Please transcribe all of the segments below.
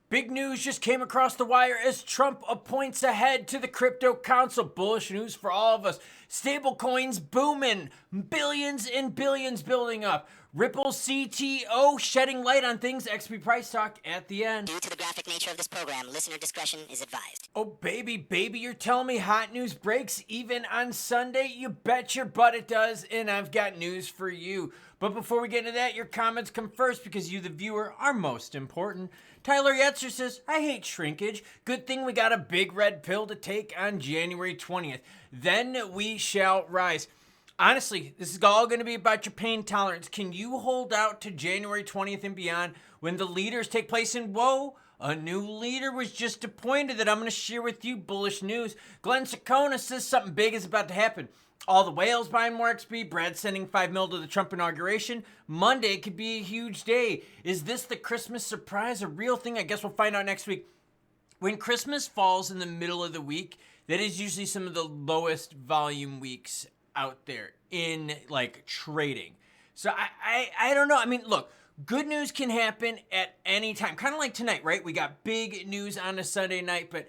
Big news just came across the wire as Trump appoints a head to the crypto council. Bullish news for all of us. Stablecoins booming. Billions and billions building up. Ripple CTO shedding light on things. XP price talk at the end. Due to the graphic nature of this program, listener discretion is advised. Oh, baby, you're telling me hot news breaks even on Sunday? You bet your butt it does, and I've got news for you. But before we get into that, your comments come first because you, the viewer, are most important. Tyler Yetzer says, I hate shrinkage. Good thing we got a big red pill to take on January 20th. Then we shall rise. Honestly, this is all going to be about your pain tolerance. Can you hold out to January 20th and beyond when the leaders take place? And whoa, a new leader was just appointed that I'm going to share with you. Bullish news. Glenn Sakona says something big is about to happen. All the whales buying more XP. Brad sending $5 million to the Trump inauguration. Monday could be a huge day. Is this the Christmas surprise a real thing? I guess we'll find out next week. When Christmas falls in the middle of the week, that is usually some of the lowest volume weeks out there in like trading. So I don't know. I mean, look, good news can happen at any time. Kind of like tonight, right? We got big news on a Sunday night, but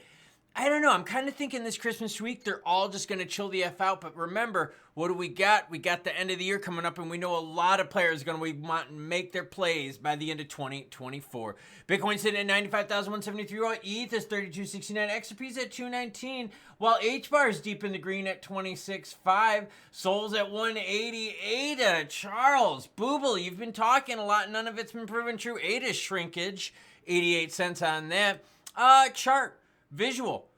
I don't know. I'm kind of thinking this Christmas week, they're all just going to chill the F out. But remember, what do we got? We got the end of the year coming up, and we know a lot of players are going to want to make their plays by the end of 2024. Bitcoin sitting at 95,173. While ETH is 3269. XRP is at 219. While HBAR is deep in the green at 26.5. Sol's at 180. ADA, Charles, Booble, you've been talking a lot. None of it's been proven true. ADA shrinkage, 88 cents on that. Chart. Visual.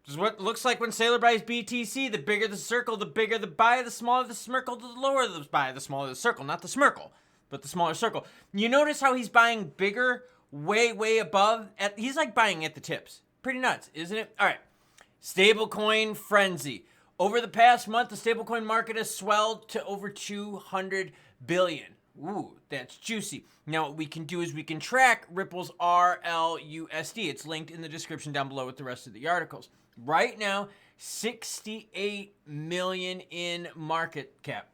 This is what it looks like when Sailor buys BTC. The bigger the circle, the bigger the buy, the smaller the smirkle, the lower the buy, the smaller the circle. Not the smirkle, but the smaller circle. You notice how he's buying bigger, way above? He's like buying at the tips. Pretty nuts, isn't it? All right. Stablecoin Frenzy. Over the past month, the stablecoin market has swelled to over 200 billion. Ooh, that's juicy. Now, what we can do is we can track Ripple's RLUSD. It's linked in the description down below with the rest of the articles. Right now, 68 million in market cap.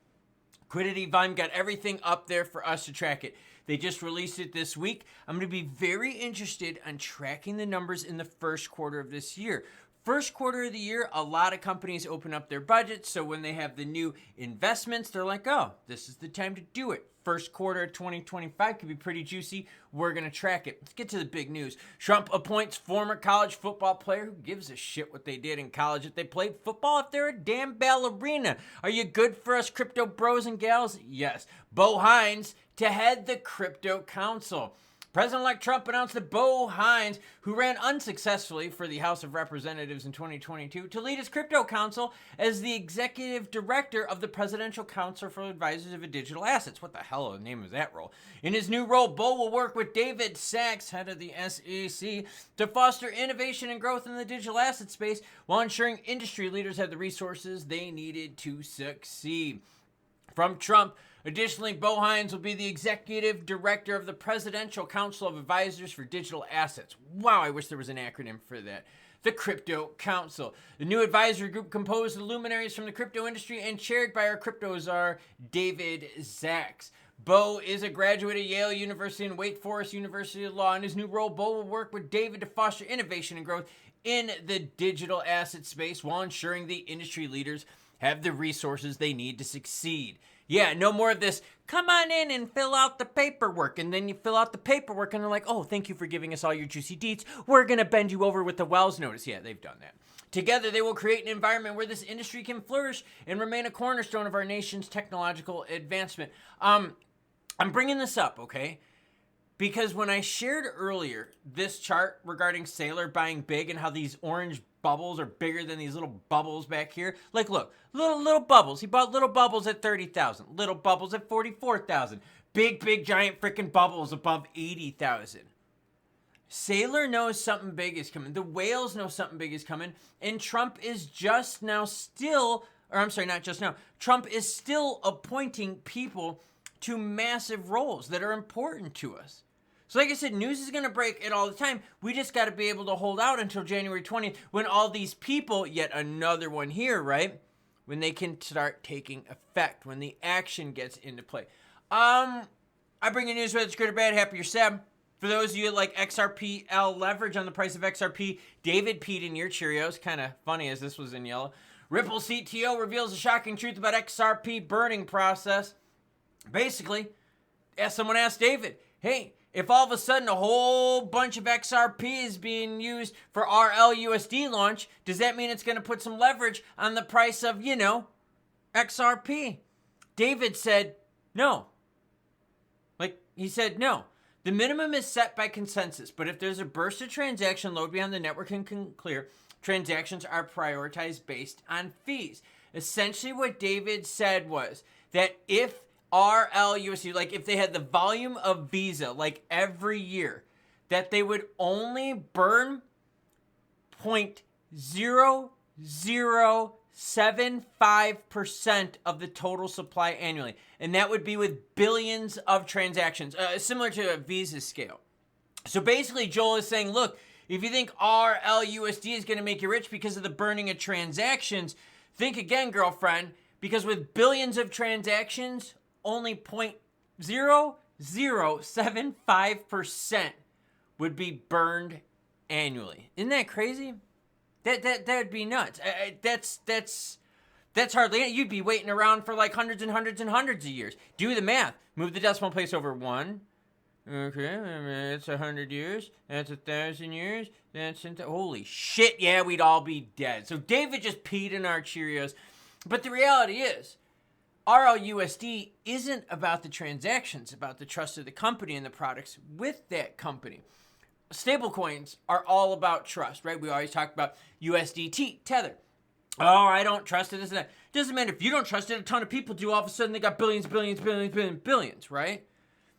Liquidity volume got everything up there for us to track it. They just released it this week. I'm going to be very interested on tracking the numbers in the first quarter of this year. First quarter of the year, a lot of companies open up their budgets. So when they have the new investments, they're like, oh, this is the time to do it. First quarter of 2025 could be pretty juicy. We're going to track it. Let's get to the big news. Trump appoints former college football player. Who gives a shit what they did in college if they played football, if they're a damn ballerina? Are you good for us crypto bros and gals? Yes. Bo Hines to head the crypto council. President-elect Trump announced that Bo Hines, who ran unsuccessfully for the House of Representatives in 2022, to lead his crypto council as the executive director of the Presidential Council for Advisors of Digital Assets. What the hell is the name of that role? In his new role, Bo will work with David Sachs, head of the SEC, to foster innovation and growth in the digital asset space while ensuring industry leaders have the resources they needed to succeed. From Trump, additionally, Bo Hines will be the executive director of the Presidential Council of Advisors for Digital Assets. Wow, I wish there was an acronym for that. The Crypto Council. The new advisory group composed of luminaries from the crypto industry and chaired by our crypto czar, David Sachs. Bo is a graduate of Yale University and Wake Forest University of Law. In his new role, Bo will work with David to foster innovation and growth in the digital asset space while ensuring the industry leaders have the resources they need to succeed. Yeah, no more of this, come on in and fill out the paperwork. And then you fill out the paperwork and they're like, oh, thank you for giving us all your juicy deets. We're going to bend you over with the Wells notice. Yeah, they've done that. Together, they will create an environment where this industry can flourish and remain a cornerstone of our nation's technological advancement. I'm bringing this up, okay? Because when I shared earlier this chart regarding Sailor buying big and how these orange bubbles are bigger than these little bubbles back here. Like, look, little bubbles. He bought little bubbles at 30,000. Little bubbles at 44,000. Big, giant freaking bubbles above 80,000. Sailor knows something big is coming. The whales know something big is coming. And Trump is just now still, or I'm sorry, not just now. Trump is still appointing people to massive roles that are important to us. So like I said, news is going to break it all the time. We just got to be able to hold out until January 20th when all these people, yet another one here, right? When they can start taking effect, when the action gets into play. I bring you news whether it's good or bad, happy or sad. For those of you that like XRPL leverage on the price of XRP, David Pete in your Cheerios, kind of funny as this was in yellow. Ripple CTO reveals a shocking truth about XRP burning process. Basically, someone asked David, hey, if all of a sudden a whole bunch of XRP is being used for RLUSD launch, does that mean it's going to put some leverage on the price of, XRP? David said, no. He said, no. The minimum is set by consensus, but if there's a burst of transaction load beyond the network can clear, transactions are prioritized based on fees. Essentially what David said was that if RLUSD, if they had the volume of Visa, every year, that they would only burn 0.0075% of the total supply annually. And that would be with billions of transactions, similar to a Visa scale. So basically, Joel is saying, look, if you think RLUSD is going to make you rich because of the burning of transactions, think again, girlfriend, because with billions of transactions, only 0.0075% would be burned annually. Isn't that crazy? That would be nuts. That's hardly it. You'd be waiting around for hundreds and hundreds and hundreds of years. Do the math. Move the decimal place over 1. Okay, that's 100 years. That's 1,000 years. That's holy shit. Yeah, we'd all be dead. So David just peed in our Cheerios. But the reality is, RLUSD isn't about the transactions, about the trust of the company and the products with that company. Stablecoins are all about trust, right? We always talk about USDT, Tether. Oh, I don't trust it, this and that. Doesn't matter if you don't trust it, a ton of people do. All of a sudden, they got billions, right?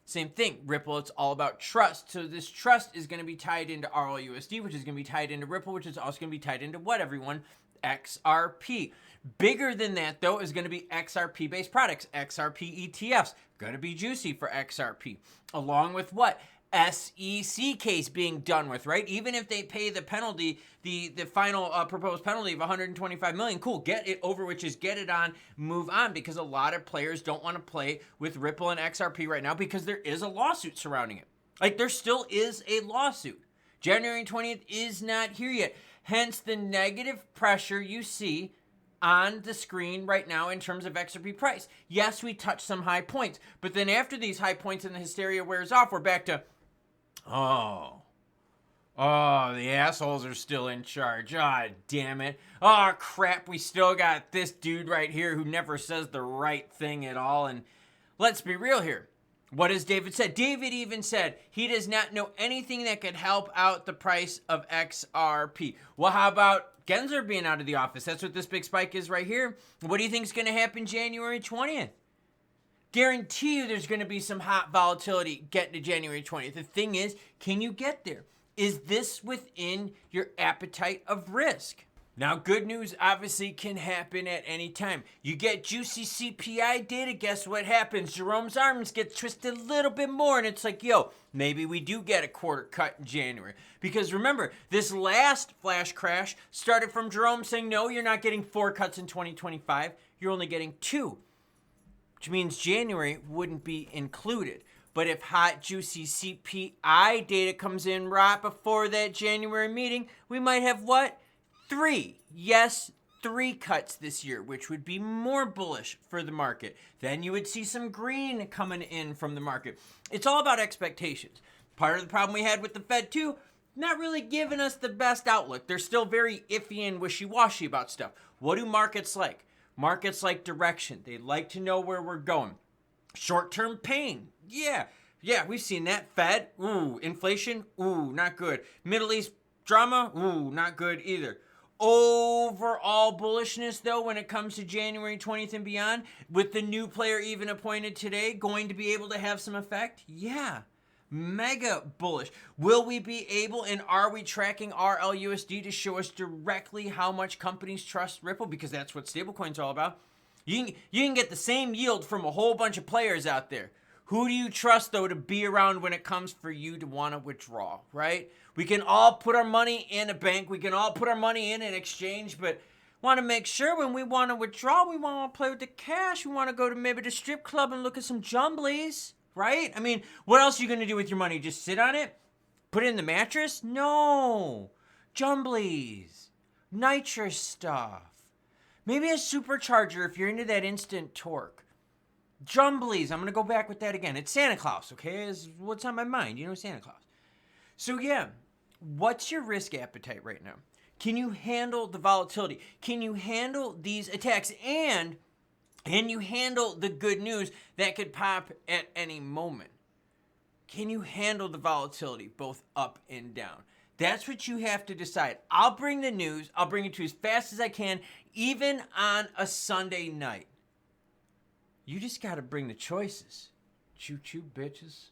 Same thing. Ripple, it's all about trust. So this trust is going to be tied into RLUSD, which is going to be tied into Ripple, which is also going to be tied into what, everyone? XRP. Bigger than that, though, is going to be XRP-based products. XRP ETFs, going to be juicy for XRP. Along with what? SEC case being done with, right? Even if they pay the penalty, the final proposed penalty of $125 million, cool, get it over, which is get it on, move on, because a lot of players don't want to play with Ripple and XRP right now because there is a lawsuit surrounding it. There still is a lawsuit. January 20th is not here yet. Hence the negative pressure you see on the screen right now in terms of XRP price. Yes, we touched some high points, but then after these high points and the hysteria wears off, we're back to, oh, the assholes are still in charge. Damn it. Oh, crap, we still got this dude right here who never says the right thing at all. And let's be real here. What has David said? David even said he does not know anything that could help out the price of XRP. Well, how about Gensler being out of the office? That's what this big spike is right here. What do you think is going to happen January 20th? Guarantee you there's going to be some hot volatility getting to January 20th. The thing is, can you get there? Is this within your appetite of risk? Now, good news obviously can happen at any time. You get juicy CPI data, guess what happens? Jerome's arms get twisted a little bit more, and it's like, yo, maybe we do get a quarter cut in January. Because remember, this last flash crash started from Jerome saying, no, you're not getting 4 cuts in 2025. You're only getting 2, which means January wouldn't be included. But if hot, juicy CPI data comes in right before that January meeting, we might have what? 3. Yes, 3 cuts this year, which would be more bullish for the market. Then you would see some green coming in from the market. It's all about expectations. Part of the problem we had with the Fed too, not really giving us the best outlook. They're still very iffy and wishy-washy about stuff. What do markets like? Markets like direction. They like to know where we're going. Short-term pain. Yeah, we've seen that. Fed, ooh. Inflation, ooh, not good. Middle East drama, ooh, not good either. Overall bullishness, though, when it comes to January 20th and beyond, with the new player even appointed today, going to be able to have some effect? Yeah, mega bullish. Will we be able, and are we tracking RLUSD to show us directly how much companies trust Ripple? Because that's what stablecoins are all about. You can get the same yield from a whole bunch of players out there. Who do you trust, though, to be around when it comes for you to want to withdraw, right? We can all put our money in a bank. We can all put our money in an exchange, but want to make sure when we want to withdraw, we want to play with the cash. We want to go to maybe the strip club and look at some jumblies, right? I mean, what else are you going to do with your money? Just sit on it? Put it in the mattress? No. Jumblies. Nitrous stuff. Maybe a supercharger if you're into that instant torque. Jumblies. I'm going to go back with that again. It's Santa Claus, okay? Is what's on my mind. You know, Santa Claus. So yeah, what's your risk appetite right now? Can you handle the volatility? Can you handle these attacks? And can you handle the good news that could pop at any moment? Can you handle the volatility both up and down? That's what you have to decide. I'll bring the news. I'll bring it to you as fast as I can, even on a Sunday night. You just got to bring the choices. Choo-choo, bitches.